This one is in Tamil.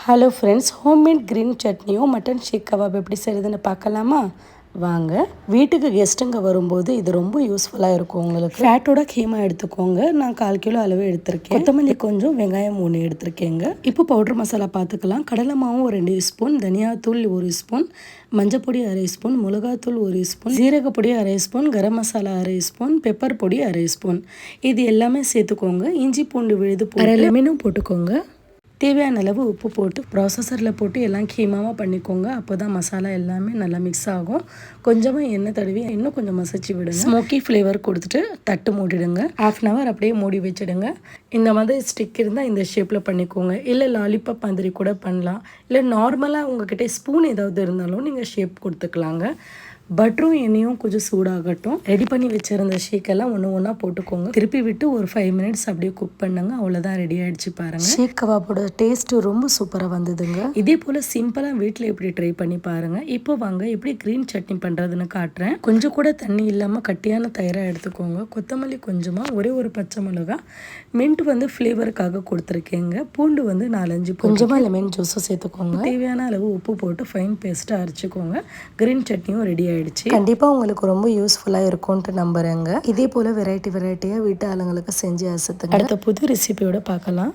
ஹலோ ஃப்ரெண்ட்ஸ், ஹோம்மேட் க்ரீன் சட்னியும் மட்டன் ஷீக் கபாப் எப்படி செய்கிறதுன்னு பார்க்கலாமா? வாங்க. வீட்டுக்கு கெஸ்ட்டுங்க வரும்போது இது ரொம்ப யூஸ்ஃபுல்லாக இருக்கும். உங்களுக்கு ஃபேட்டோட கீமா எடுத்துக்கோங்க. நான் 1/4 கிலோ அளவு எடுத்திருக்கேன். கொத்தமல்லி கொஞ்சம், வெங்காயம் 3 எடுத்திருக்கேங்க. இப்போ பவுடர் மசாலா பார்த்துக்கலாம். கடலை மாவு 2 ஸ்பூன், தனியாத்தூள் 1 ஸ்பூன், மஞ்சப்பொடி 1/2 ஸ்பூன், மிளகாத்தூள் 1 spoon, ஜீரகப்பொடி 1/2 spoon, garam masala 1/2 spoon, pepper பொடி 1/2 ஸ்பூன். இது எல்லாமே சேர்த்துக்கோங்க. இஞ்சி பூண்டு விழுது 1/2 லெமனும் போட்டுக்கோங்க. தேவையான அளவு உப்பு போட்டு ப்ராசஸரில் போட்டு எல்லாம் கீமாவாக பண்ணிக்கோங்க. அப்போ தான் மசாலா எல்லாமே நல்லா மிக்ஸ் ஆகும். கொஞ்சமாக எண்ணெய் தடவி இன்னும் கொஞ்சம் மசிச்சு விடுங்க. ஸ்மோக்கி ஃப்ளேவர் கொடுத்துட்டு தட்டு மூடிடுங்க. 1/2 hour அப்படியே மூடி வச்சுடுங்க. இந்த மாதிரி ஸ்டிக் இருந்தால் இந்த ஷேப்பில் பண்ணிக்கோங்க. இல்லை லாலிபாப் மாதிரி கூட பண்ணலாம். இல்லை நார்மலாக உங்ககிட்ட ஸ்பூன் ஏதாவது இருந்தாலும் நீங்கள் ஷேப் கொடுத்துக்கலாங்க. பட்டரும் எண்ணெயும் கொஞ்சம் சூடாகட்டும். ரெடி பண்ணி வச்சுருந்த ஷேக்கெல்லாம் ஒன்று ஒன்றா போட்டுக்கோங்க. திருப்பி விட்டு ஒரு 5 minutes அப்படியே குக் பண்ணுங்க. அவ்வளோதான், ரெடி ஆகிடுச்சு பாருங்கள். ஷீக் கபாப்போட டேஸ்ட்டு ரொம்ப சூப்பராக வந்ததுங்க. இதே போல் சிம்பிளாக வீட்டில் எப்படி ட்ரை பண்ணி பாருங்கள். இப்போ வாங்க எப்படி க்ரீன் சட்னி பண்ணுறதுன்னு காட்டுறேன். கொஞ்சம் கூட தண்ணி இல்லாமல் கட்டியான தயிராக எடுத்துக்கோங்க. கொத்தமல்லி கொஞ்சமாக, ஒரே ஒரு பச்சை மிளகா, மின்ட் ஃப்ளேவருக்காக கொடுத்துருக்கேங்க. பூண்டு 4-5, கொஞ்சமாக லெமன் ஜூஸும் சேர்த்துக்கோங்க. தேவையான அளவு உப்பு போட்டு ஃபைன் பேஸ்ட்டாக அரைச்சிக்கோங்க. க்ரீன் சட்னியும் ரெடி ஆகிடுச்சு. கண்டிப்பாக உங்களுக்கு ரொம்ப யூஸ்ஃபுல்லாக இருக்கும்ன்ட்டு நம்புகிறேங்க. இதே போல் வெரைட்டியாக வீட்டு ஆளுங்களுக்கு செஞ்சு அசத்துங்க. அடுத்த புது ரெசிபியோட பார்க்கலாம்.